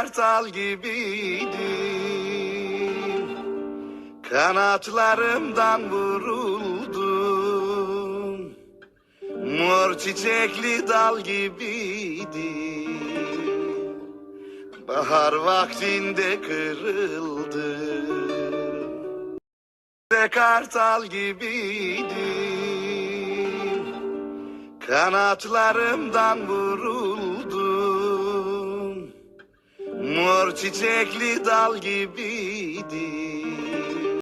kartal gibiydim. Kanatlarımdan vuruldum. Mor çiçekli dal gibiydim. Bahar vaktinde kırıldım. Kartal gibiydim. Kanatlarımdan vuruldum. Mor çiçekli dal gibiydim.